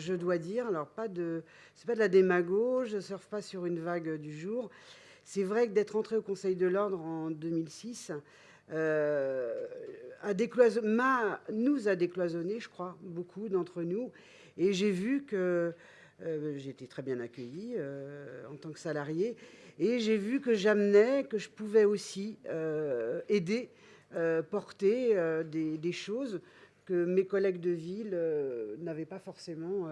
je dois dire, alors c'est pas de la démago, je surfe pas sur une vague du jour. C'est vrai que d'être entré au Conseil de l'Ordre en 2006 nous a décloisonné, je crois, beaucoup d'entre nous. Et j'ai vu que j'ai été très bien accueillie en tant que salariée. Et j'ai vu que j'amenais, que je pouvais aussi aider, porter des choses que mes collègues de ville n'avaient pas forcément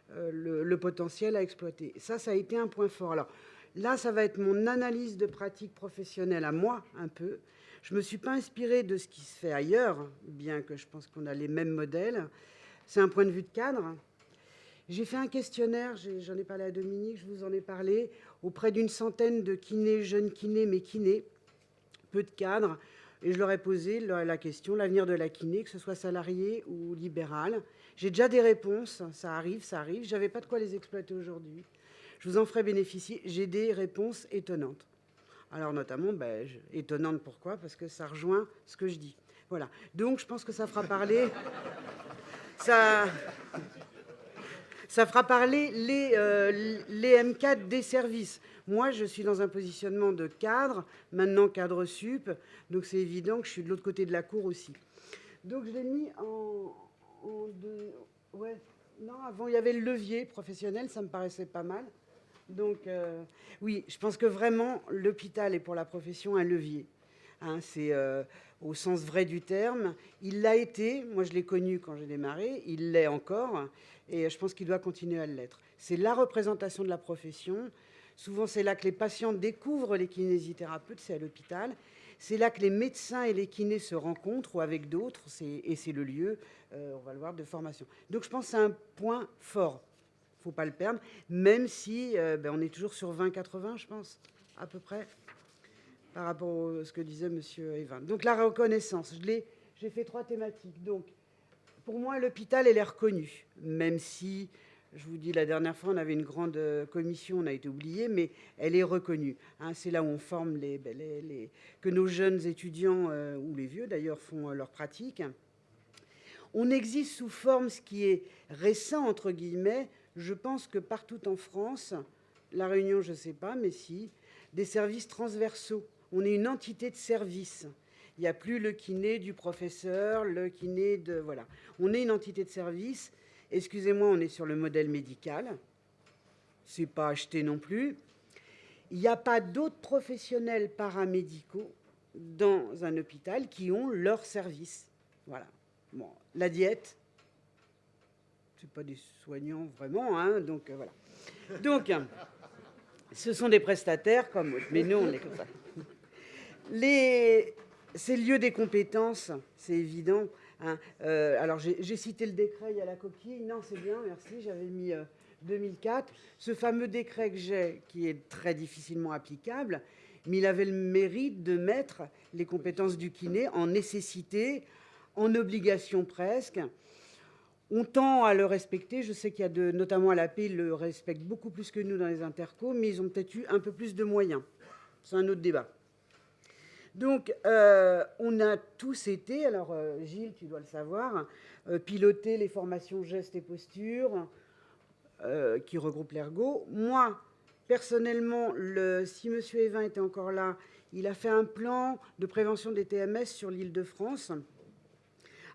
le potentiel à exploiter. Ça a été un point fort. Alors là, ça va être mon analyse de pratique professionnelle à moi, un peu. Je ne me suis pas inspirée de ce qui se fait ailleurs, bien que je pense qu'on a les mêmes modèles. C'est un point de vue de cadre. J'ai fait un questionnaire, j'en ai parlé à Dominique, je vous en ai parlé, auprès d'une centaine de kinés, jeunes kinés, mais kinés, peu de cadres. Et je leur ai posé la question, l'avenir de la kiné, que ce soit salarié ou libéral. J'ai déjà des réponses, ça arrive. Je n'avais pas de quoi les exploiter aujourd'hui. Je vous en ferai bénéficier. J'ai des réponses étonnantes. Alors notamment, étonnantes pourquoi? Parce que ça rejoint ce que je dis. Voilà. Donc je pense que ça fera parler... Ça fera parler les M4 des services. Moi, je suis dans un positionnement de cadre, maintenant cadre sup, donc c'est évident que je suis de l'autre côté de la cour aussi. Donc je l'ai mis en deux... Ouais, non, avant il y avait le levier professionnel, ça me paraissait pas mal. Donc oui, je pense que vraiment l'hôpital est pour la profession un levier. Hein, c'est au sens vrai du terme. Il l'a été, moi je l'ai connu quand j'ai démarré, il l'est encore, et je pense qu'il doit continuer à l'être. C'est la représentation de la profession. Souvent, c'est là que les patients découvrent les kinésithérapeutes, c'est à l'hôpital. C'est là que les médecins et les kinés se rencontrent, ou avec d'autres, et c'est le lieu, on va le voir, de formation. Donc je pense que c'est un point fort. Il ne faut pas le perdre, même si on est toujours sur 20-80, je pense, à peu près, par rapport à ce que disait M. Evin. Donc la reconnaissance, j'ai fait 3 thématiques. Donc pour moi, l'hôpital, elle est reconnue, même si, je vous dis, la dernière fois, on avait une grande commission, on a été oublié, mais elle est reconnue. Hein, c'est là où on forme que nos jeunes étudiants, ou les vieux d'ailleurs, font leur pratique. On existe sous forme, ce qui est récent, entre guillemets, je pense que partout en France, La Réunion, je ne sais pas, mais si, des services transversaux. On est une entité de service. Il n'y a plus le kiné du professeur, le kiné de... Voilà. On est une entité de service. Excusez-moi, on est sur le modèle médical. Ce n'est pas acheté non plus. Il n'y a pas d'autres professionnels paramédicaux dans un hôpital qui ont leur service. Voilà. Bon, la diète, c'est pas des soignants vraiment, hein, donc voilà. Donc, ce sont des prestataires comme autres, mais nous, on est comme ça. C'est le lieu des compétences, c'est évident. Hein. Alors, j'ai cité le décret, il y a la coquille. Non, c'est bien, merci, j'avais mis 2004. Ce fameux décret que j'ai, qui est très difficilement applicable, mais il avait le mérite de mettre les compétences du kiné en nécessité, en obligation presque. On tend à le respecter. Je sais qu'il y a notamment à la paix, ils le respectent beaucoup plus que nous dans les intercos, mais ils ont peut-être eu un peu plus de moyens. C'est un autre débat. Donc, on a tous été, alors Gilles, tu dois le savoir, piloter les formations gestes et postures qui regroupent l'ergo. Moi, personnellement, si M. Evin était encore là, il a fait un plan de prévention des TMS sur l'Île-de-France,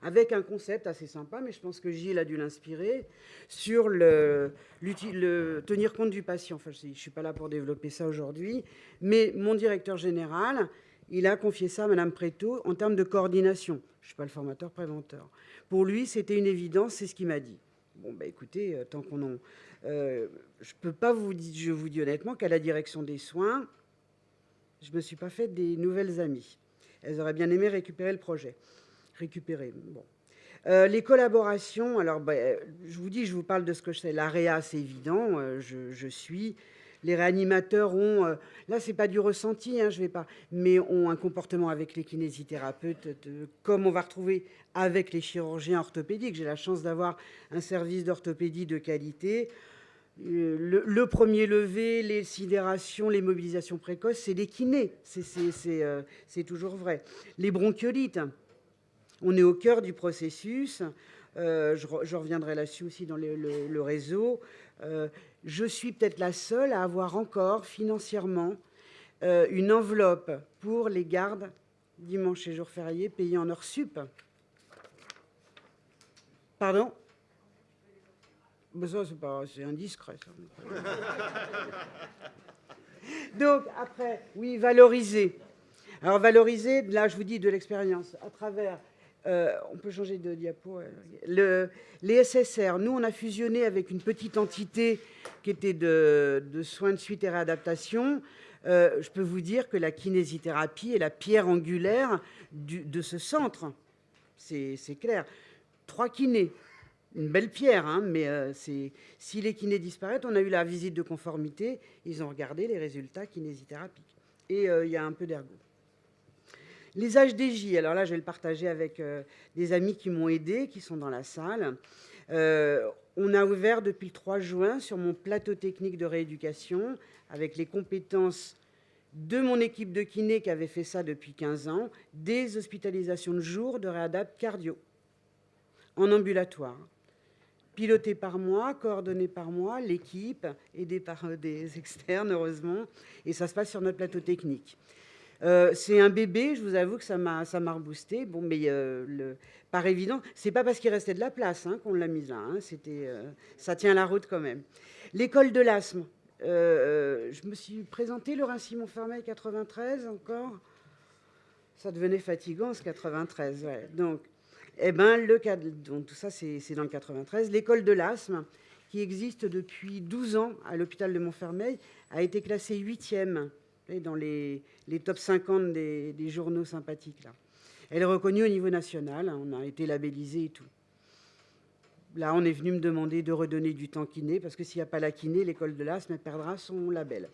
avec un concept assez sympa, mais je pense que Gilles a dû l'inspirer, sur le tenir compte du patient. Enfin, je ne suis pas là pour développer ça aujourd'hui, mais mon directeur général, il a confié ça à Mme Préto en termes de coordination. Je ne suis pas le formateur préventeur. Pour lui, c'était une évidence, c'est ce qu'il m'a dit. Bon, écoutez, tant qu'on en... je peux pas vous dire, je vous dis honnêtement qu'à la direction des soins, je ne me suis pas fait des nouvelles amies. Elles auraient bien aimé récupérer le projet. Bon. Les collaborations, alors je vous dis, je vous parle de ce que je sais. L'AREA, c'est évident, je suis. Les réanimateurs ont, là c'est pas du ressenti, hein, je vais pas, mais ont un comportement avec les kinésithérapeutes, comme on va retrouver avec les chirurgiens orthopédiques. J'ai la chance d'avoir un service d'orthopédie de qualité. Le premier levé, les sidérations, les mobilisations précoces, c'est les kinés, c'est toujours vrai. Les bronchiolites, on est au cœur du processus. Je reviendrai là-dessus aussi dans le réseau. Je suis peut-être la seule à avoir encore financièrement une enveloppe pour les gardes dimanche et jours fériés payés en heures sup. Pardon? Ben ça, c'est indiscret. Ça. Donc, après, oui, valoriser. Alors, valoriser, là, je vous dis de l'expérience, à travers, on peut changer de diapo, les SSR. Nous, on a fusionné avec une petite entité qui était de soins de suite et réadaptation. Je peux vous dire que la kinésithérapie est la pierre angulaire de ce centre. C'est clair. 3 kinés. Une belle pierre, hein, mais si les kinés disparaissent, on a eu la visite de conformité, ils ont regardé les résultats kinésithérapiques. Et il y a un peu d'ergo. Les HDJ, alors là, je vais le partager avec des amis qui m'ont aidé, qui sont dans la salle. On a ouvert depuis le 3 juin sur mon plateau technique de rééducation, avec les compétences de mon équipe de kiné qui avait fait ça depuis 15 ans, des hospitalisations de jour de réadap cardio en ambulatoire. Piloté par moi, coordonné par moi, l'équipe, aidée par des externes, heureusement, et ça se passe sur notre plateau technique. C'est un bébé, je vous avoue que ça m'a reboosté. Bon, mais par évident, c'est pas parce qu'il restait de la place qu'on l'a mise là. Ça tient la route quand même. L'école de l'asthme. Je me suis présentée, Laurent Simon-Fermeil, 93 encore. Ça devenait fatigant, ce 93, ouais. Donc, donc tout ça, c'est dans le 93. L'école de l'asthme, qui existe depuis 12 ans à l'hôpital de Montfermeil, a été classée 8e dans les top 50 des journaux sympathiques. Là. Elle est reconnue au niveau national. On a été labellisé et tout. Là, on est venu me demander de redonner du temps kiné, parce que s'il n'y a pas la kiné, l'école de l'asthme perdra son label.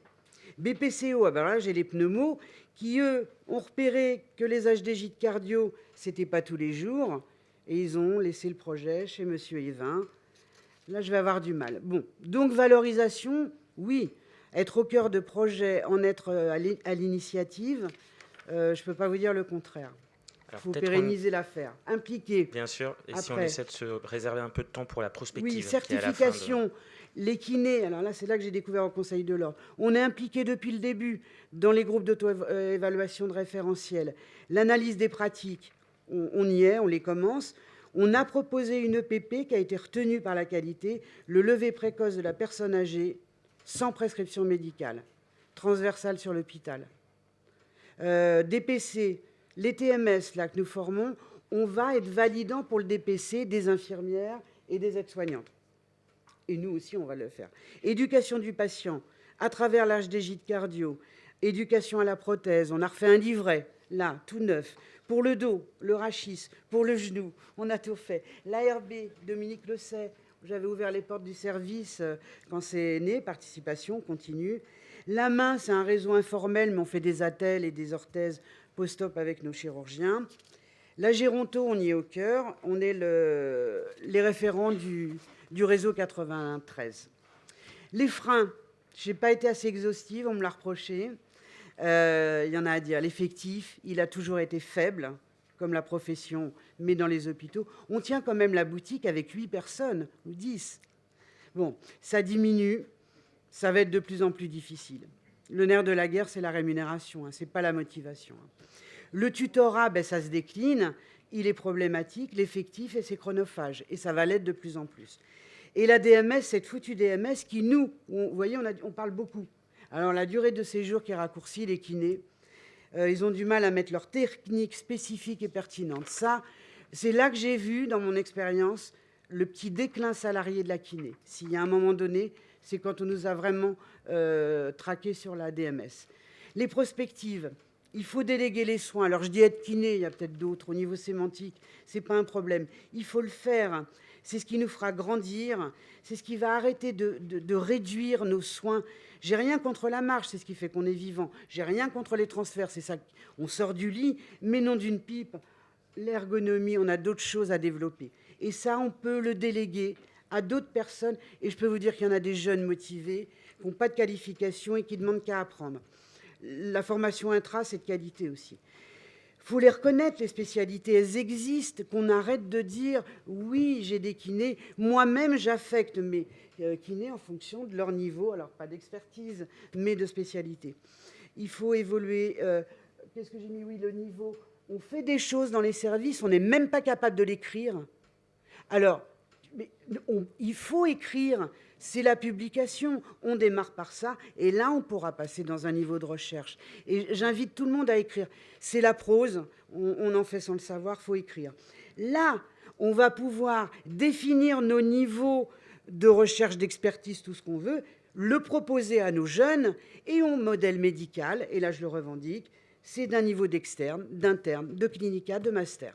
BPCO, alors là, j'ai les pneumos qui, eux, ont repéré que les HDJ de cardio, c'était pas tous les jours, et ils ont laissé le projet chez monsieur Evin. Là, je vais avoir du mal. Bon, donc valorisation, oui. Être au cœur de projet, en être à l'initiative, je ne peux pas vous dire le contraire. Il faut pérenniser l'affaire, impliquer. Bien sûr, et après, si on essaie de se réserver un peu de temps pour la prospective. Oui, certification, les kinés, alors là, c'est là que j'ai découvert au Conseil de l'Ordre. On est impliqué depuis le début dans les groupes d'auto-évaluation de référentiel. L'analyse des pratiques, on y est, on les commence. On a proposé une EPP qui a été retenue par la qualité, le lever précoce de la personne âgée sans prescription médicale, transversale sur l'hôpital. DPC, les TMS là, que nous formons, on va être validant pour le DPC des infirmières et des aides-soignantes. Et nous aussi, on va le faire. Éducation du patient, à travers l'HDJ de cardio, éducation à la prothèse, on a refait un livret, là, tout neuf, pour le dos, le rachis, pour le genou, on a tout fait. L'ARB, Dominique le sait, j'avais ouvert les portes du service quand c'est né, participation continue. La main, c'est un réseau informel, mais on fait des attelles et des orthèses post-op avec nos chirurgiens. La géronto, on y est au cœur. On est les référents du réseau 93. Les freins, je n'ai pas été assez exhaustive, on me l'a reproché. Il y en a à dire. L'effectif, il a toujours été faible, comme la profession, mais dans les hôpitaux. On tient quand même la boutique avec 8 personnes, ou 10. Bon, ça diminue, ça va être de plus en plus difficile. Le nerf de la guerre, c'est la rémunération, ce n'est pas la motivation. Le tutorat, ça se décline, il est problématique, l'effectif, et c'est chronophage, et ça va l'être de plus en plus. Et la DMS, cette foutue DMS qui, nous, vous voyez, on parle beaucoup. Alors, la durée de séjour qui est raccourcie, les kinés, ils ont du mal à mettre leur technique spécifique et pertinente. Ça, c'est là que j'ai vu, dans mon expérience, le petit déclin salarié de la kiné. S'il y a un moment donné, c'est quand on nous a vraiment traqué sur la DMS. Les prospectives, il faut déléguer les soins. Alors, je dis être kiné, il y a peut-être d'autres. Au niveau sémantique, ce n'est pas un problème. Il faut le faire. C'est ce qui nous fera grandir. C'est ce qui va arrêter de réduire nos soins. J'ai rien contre la marche, c'est ce qui fait qu'on est vivant. J'ai rien contre les transferts, c'est ça. On sort du lit, mais non d'une pipe. L'ergonomie, on a d'autres choses à développer. Et ça, on peut le déléguer à d'autres personnes. Et je peux vous dire qu'il y en a des jeunes motivés qui n'ont pas de qualification et qui demandent qu'à apprendre. La formation intra, c'est de qualité aussi. faut les reconnaître, les spécialités, elles existent, qu'on arrête de dire « oui, j'ai des kinés ». Moi-même, j'affecte mes kinés en fonction de leur niveau, alors pas d'expertise, mais de spécialité. Il faut évoluer. Qu'est-ce que j'ai mis? Oui, le niveau. On fait des choses dans les services, on n'est même pas capable de l'écrire. Alors, il faut écrire, c'est la publication, on démarre par ça, et là, on pourra passer dans un niveau de recherche. Et j'invite tout le monde à écrire. C'est la prose, on en fait sans le savoir, il faut écrire. Là, on va pouvoir définir nos niveaux de recherche, d'expertise, tout ce qu'on veut, le proposer à nos jeunes, et on modèle médical, et là, je le revendique, c'est d'un niveau d'externe, d'interne, de clinica, de master.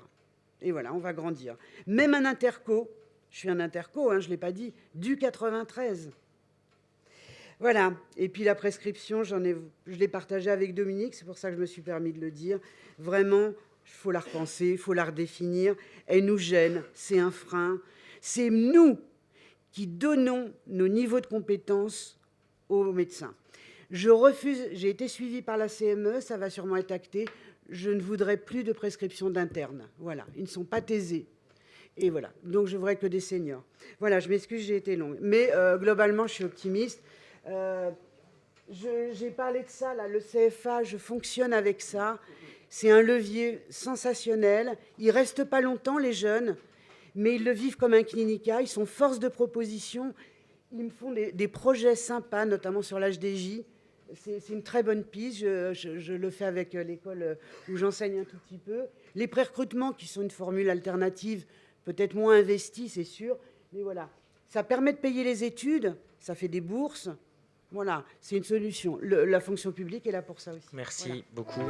Et voilà, on va grandir. Même un interco, je suis un interco, je ne l'ai pas dit, du 93. Voilà. Et puis la prescription, je l'ai partagée avec Dominique, c'est pour ça que je me suis permis de le dire. Vraiment, il faut la repenser, il faut la redéfinir. Elle nous gêne, c'est un frein. C'est nous qui donnons nos niveaux de compétences aux médecins. Je refuse, j'ai été suivie par la CME, ça va sûrement être acté. Je ne voudrais plus de prescription d'internes. Voilà, ils ne sont pas taisés. Et voilà, donc je voudrais que des seniors. Voilà, je m'excuse, j'ai été longue. Mais globalement, je suis optimiste. J'ai parlé de ça, là, le CFA, je fonctionne avec ça. C'est un levier sensationnel. Ils ne restent pas longtemps, les jeunes, mais ils le vivent comme un clinica. Ils sont force de proposition. Ils me font des projets sympas, notamment sur l'HDJ. C'est une très bonne piste. Je le fais avec l'école où j'enseigne un tout petit peu. Les pré-recrutements, qui sont une formule alternative, peut-être moins investie, c'est sûr. Mais voilà, ça permet de payer les études, ça fait des bourses. Voilà, c'est une solution. La fonction publique est là pour ça aussi. Merci beaucoup.